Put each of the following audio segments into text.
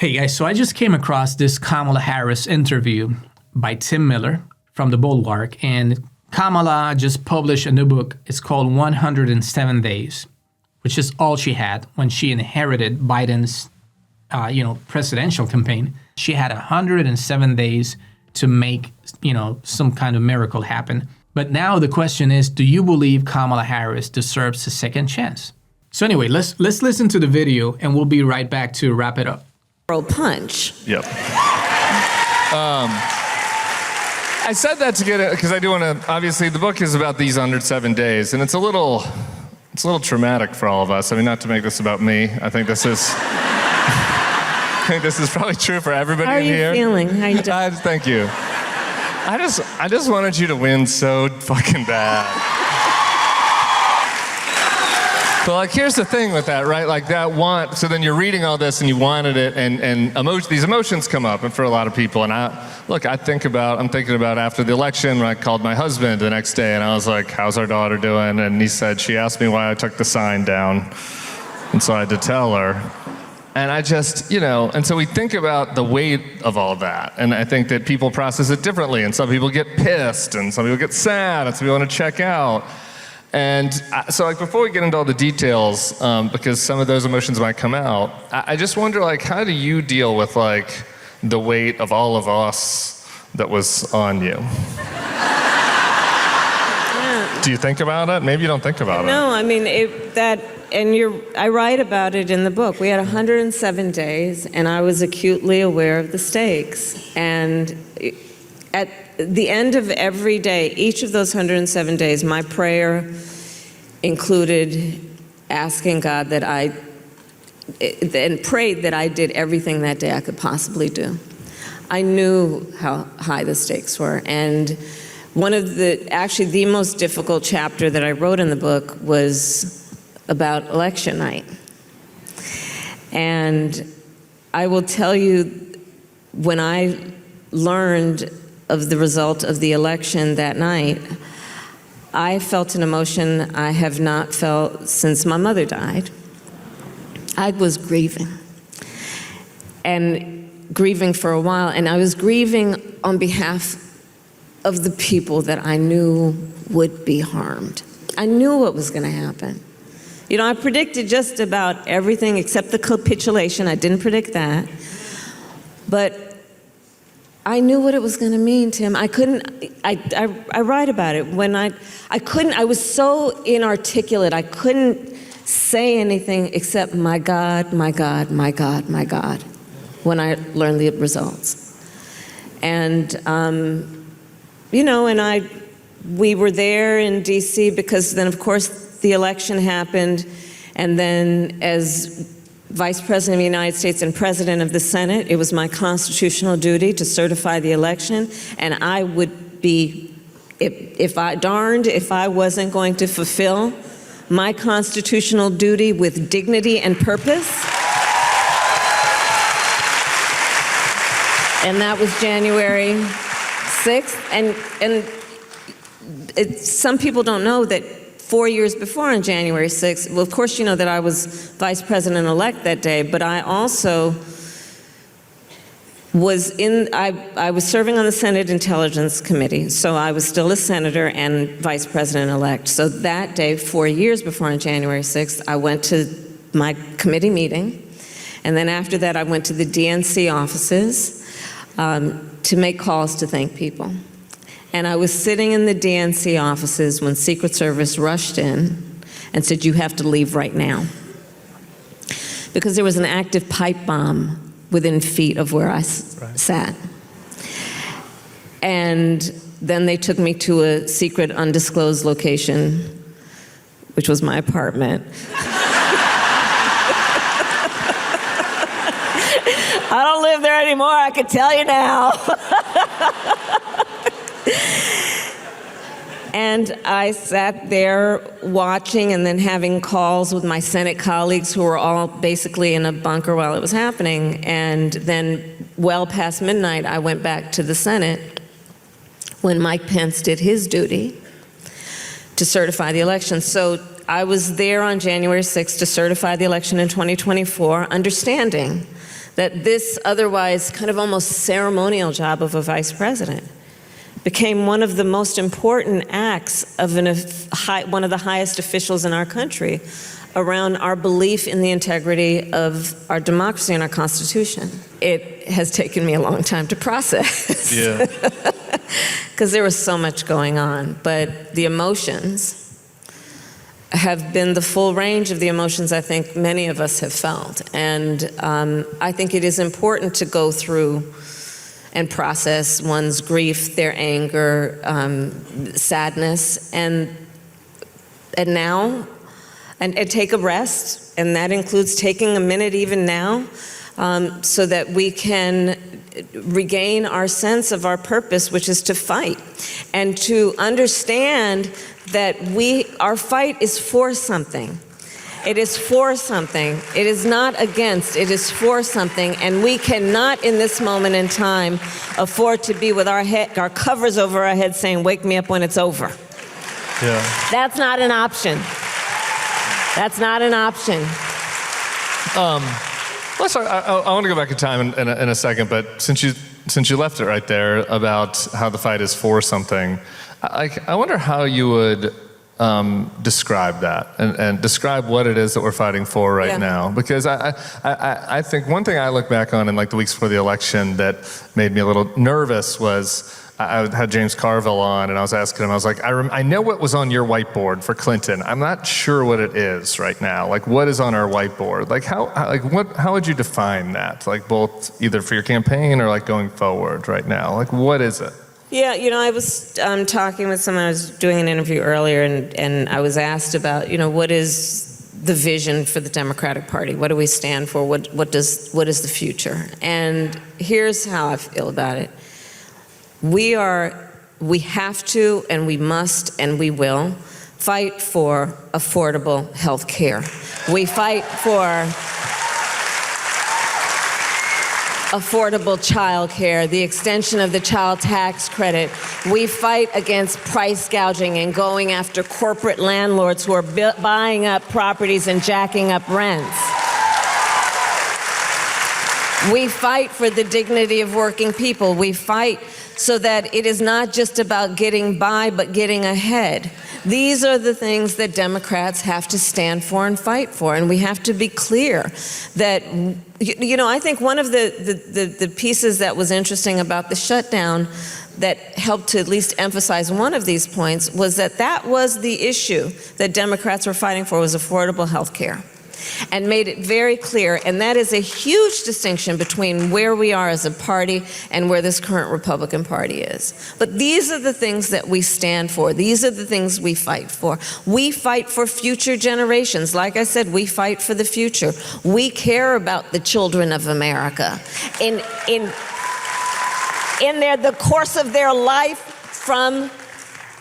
Hey guys, so I just came across this Kamala Harris interview by Tim Miller from The Bulwark, and Kamala just published a new book. It's called 107 Days, which is all she had when she inherited Biden's, presidential campaign. She had 107 days to make, some kind of miracle happen. But now the question is, do you believe Kamala Harris deserves a second chance? So anyway, let's listen to the video, and we'll be right back to wrap it up. Punch. Yep. I said that to get it because I do want to. Obviously, the book is about these 107 days, and it's a little traumatic for all of us. I mean, not to make this about me. I think this is probably true for everybody in here. How are you feeling? How you doing? Thank you. I just wanted you to win so fucking bad. But like, here's the thing with that, right? Like so then you're reading all this and you wanted it, and these emotions come up, and for a lot of people, and I'm thinking about after the election when I called my husband the next day, and I was like, how's our daughter doing? And he said, she asked me why I took the sign down, and so I had to tell her. And I just, and so we think about the weight of all that, and I think that people process it differently, and some people get pissed, and some people get sad, and some people want to check out. And so before we get into all the details, because some of those emotions might come out, I just wonder, how do you deal with, the weight of all of us that was on you? Yeah. Do you think about it? Maybe you don't think about it. No, I mean, I write about it in the book. We had 107 days, and I was acutely aware of the stakes. And at the end of every day, each of those 107 days, my prayer included asking God and prayed that I did everything that day I could possibly do. I knew how high the stakes were. And one of the most difficult chapter that I wrote in the book was about election night. And I will tell you, when I learned of the result of the election that night, I felt an emotion I have not felt since my mother died. I was grieving, and grieving for a while, and I was grieving on behalf of the people that I knew would be harmed. I knew what was going to happen. I predicted just about everything except the capitulation. I didn't predict that. But I knew what it was going to mean, Tim. I write about it. I was so inarticulate. I couldn't say anything except, my God, my God, my God, my God, when I learned the results. And, we were there in DC because then, of course, the election happened. And then as Vice President of the United States and President of the Senate, it was my constitutional duty to certify the election, and I would be, if I wasn't going to fulfill my constitutional duty with dignity and purpose. And that was January 6th, and some people don't know that 4 years before, on January 6th, well, of course, you know that I was vice president-elect that day, but I also was I was serving on the Senate Intelligence Committee, so I was still a senator and vice president-elect. So that day, 4 years before, on January 6th, I went to my committee meeting, and then after that, I went to the DNC offices to make calls to thank people. And I was sitting in the DNC offices when Secret Service rushed in and said, you have to leave right now. Because there was an active pipe bomb within feet of where I sat. And then they took me to a secret undisclosed location, which was my apartment. I don't live there anymore, I can tell you now. And I sat there watching and then having calls with my Senate colleagues who were all basically in a bunker while it was happening. And then well past midnight, I went back to the Senate when Mike Pence did his duty to certify the election. So I was there on January 6th to certify the election in 2024, understanding that this otherwise kind of almost ceremonial job of a vice president became one of the most important acts of one of the highest officials in our country around our belief in the integrity of our democracy and our Constitution. It has taken me a long time to process. Yeah. Because there was so much going on. But the emotions have been the full range of the emotions I think many of us have felt. And I think it is important to go through and process one's grief, their anger, sadness, and now, and take a rest, and that includes taking a minute even now, so that we can regain our sense of our purpose, which is to fight, and to understand that our fight is for something. It is for something. It is not against, it is for something, and we cannot in this moment in time afford to be with our covers over our heads saying, "Wake me up when it's over." Yeah. That's not an option. That's not an option. I want to go back in time in a second, but since you left it right there about how the fight is for something, I wonder how you would describe that and describe what it is that we're fighting for right now. Because I think one thing I look back on in like the weeks before the election that made me a little nervous was I had James Carville on, and I was asking him, I was like, I know what was on your whiteboard for Clinton. I'm not sure what it is right now. Like, what is on our whiteboard? Like, how would you define that? Like, both either for your campaign or like going forward right now? Like, what is it? Yeah, I was talking with someone, I was doing an interview earlier, and I was asked about, what is the vision for the Democratic Party? What do we stand for? What is the future? And here's how I feel about it. We have to, and we must, and we will fight for affordable health care. We fight for affordable child care, the extension of the child tax credit. We fight against price gouging and going after corporate landlords who are buying up properties and jacking up rents. We fight for the dignity of working people. We fight so that it is not just about getting by, but getting ahead. These are the things that Democrats have to stand for and fight for, and we have to be clear that, I think one of the pieces that was interesting about the shutdown that helped to at least emphasize one of these points was that was the issue that Democrats were fighting for, was affordable health care. And made it very clear, and that is a huge distinction between where we are as a party and where this current Republican Party is. But these are the things that we stand for. These are the things we fight for. We fight for future generations. Like I said, we fight for the future. We care about the children of America. In the course of their life, from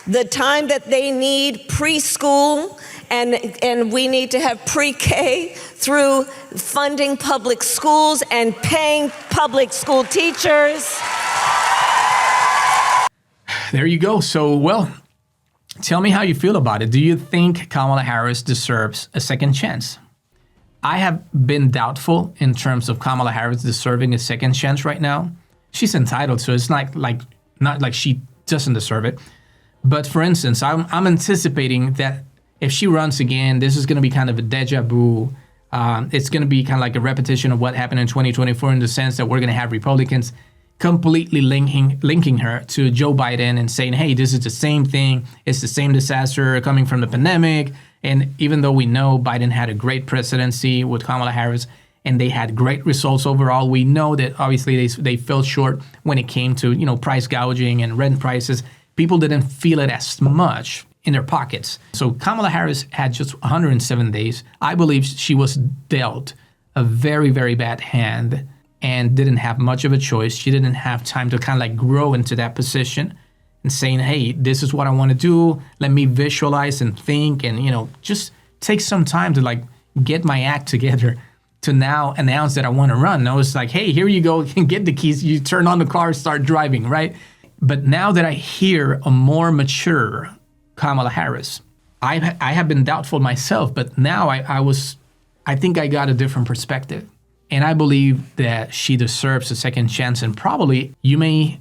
the time that they need preschool, and we need to have pre-K through funding public schools and paying public school teachers. There you go. So, tell me how you feel about it. Do you think Kamala Harris deserves a second chance? I have been doubtful in terms of Kamala Harris deserving a second chance right now. She's entitled to it. It's not like she doesn't deserve it. But for instance, I'm anticipating that if she runs again, this is going to be kind of a deja vu. It's going to be kind of like a repetition of what happened in 2024 in the sense that we're going to have Republicans completely linking her to Joe Biden and saying, hey, this is the same thing. It's the same disaster coming from the pandemic. And even though we know Biden had a great presidency with Kamala Harris and they had great results overall, we know that obviously they fell short when it came to, price gouging and rent prices. People didn't feel it as much in their pockets. So Kamala Harris had just 107 days. I believe she was dealt a very, very bad hand and didn't have much of a choice. She didn't have time to kind of like grow into that position and saying, hey, this is what I want to do. Let me visualize and think and, just take some time to like get my act together to now announce that I want to run. No, it's like, hey, here you go. You can get the keys. You turn on the car, start driving, right? But now that I hear a more mature Kamala Harris, I have been doubtful myself, but now I think I got a different perspective. And I believe that she deserves a second chance. And probably you may,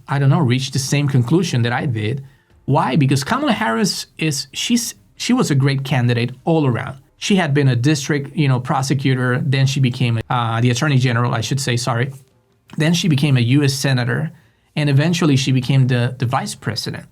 I don't know, reach the same conclusion that I did. Why? Because Kamala Harris she was a great candidate all around. She had been a district, prosecutor. Then she became the attorney general, I should say, sorry. Then she became a U.S. senator. And eventually she became the vice president.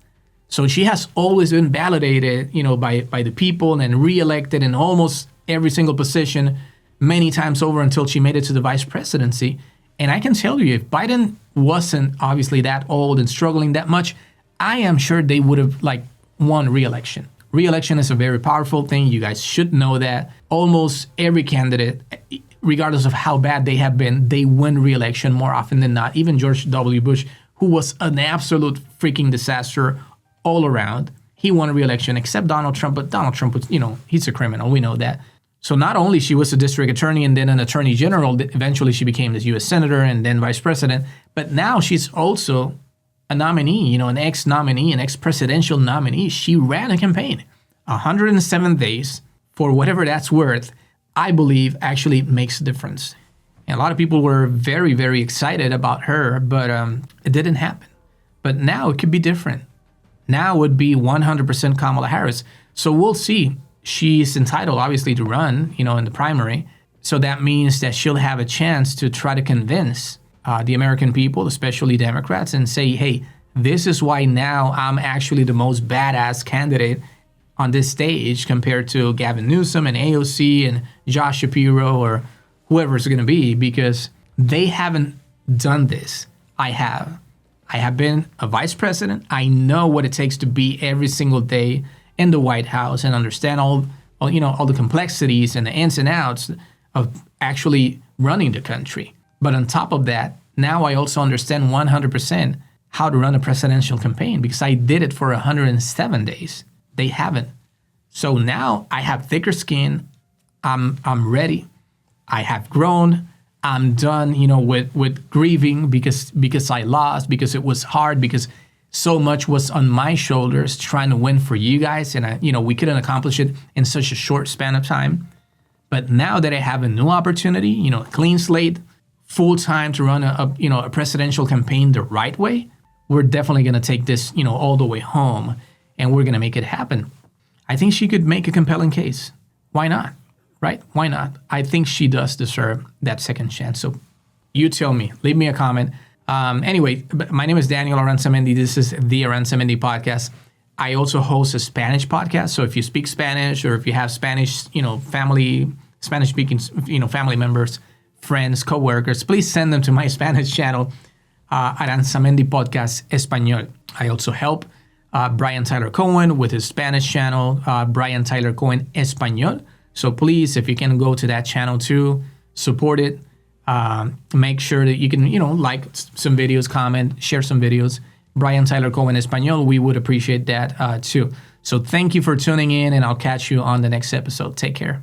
So she has always been validated, by the people and reelected in almost every single position many times over until she made it to the vice presidency. And I can tell you, if Biden wasn't obviously that old and struggling that much, I am sure they would have won re-election. Re-election is a very powerful thing. You guys should know that. Almost every candidate, regardless of how bad they have been, they win re-election more often than not. Even George W. Bush, who was an absolute freaking disaster all around, he won re-election, except Donald Trump. But Donald Trump was, he's a criminal. We know that. So not only she was a district attorney and then an attorney general, eventually she became the U.S. senator and then vice president. But now she's also a nominee, an ex-nominee, an ex-presidential nominee. She ran a campaign. 107 days, for whatever that's worth, I believe actually makes a difference. And a lot of people were very, very excited about her, but it didn't happen. But now it could be different. Now it would be 100% Kamala Harris. So we'll see. She's entitled, obviously, to run, in the primary. So that means that she'll have a chance to try to convince the American people, especially Democrats, and say, hey, this is why now I'm actually the most badass candidate on this stage compared to Gavin Newsom and AOC and Josh Shapiro or whoever it's going to be, because they haven't done this. I have. I have been a vice president. I know what it takes to be every single day in the White House and understand all the complexities and the ins and outs of actually running the country. But on top of that, now I also understand 100% how to run a presidential campaign because I did it for 107 days. They haven't. So now I have thicker skin. I'm ready. I have grown. I'm done, with grieving because I lost, because it was hard, because so much was on my shoulders trying to win for you guys. And we couldn't accomplish it in such a short span of time. But now that I have a new opportunity, a clean slate, full time to run a presidential campaign the right way, we're definitely going to take this, all the way home, and we're going to make it happen. I think she could make a compelling case. Why not? Right? Why not? I think she does deserve that second chance. So you tell me. Leave me a comment. Anyway, my name is Daniel Aranzamendi. This is the Aranzamendi podcast. I also host a Spanish podcast. So if you speak Spanish or if you have Spanish, Spanish-speaking, family members, friends, coworkers, please send them to my Spanish channel, Aranzamendi Podcast Español. I also help Brian Tyler Cohen with his Spanish channel, Brian Tyler Cohen Español. So please, if you can go to that channel too, support it. Make sure that you can, like some videos, comment, share some videos. Brian Tyler Cohen Español, we would appreciate that too. So thank you for tuning in, and I'll catch you on the next episode. Take care.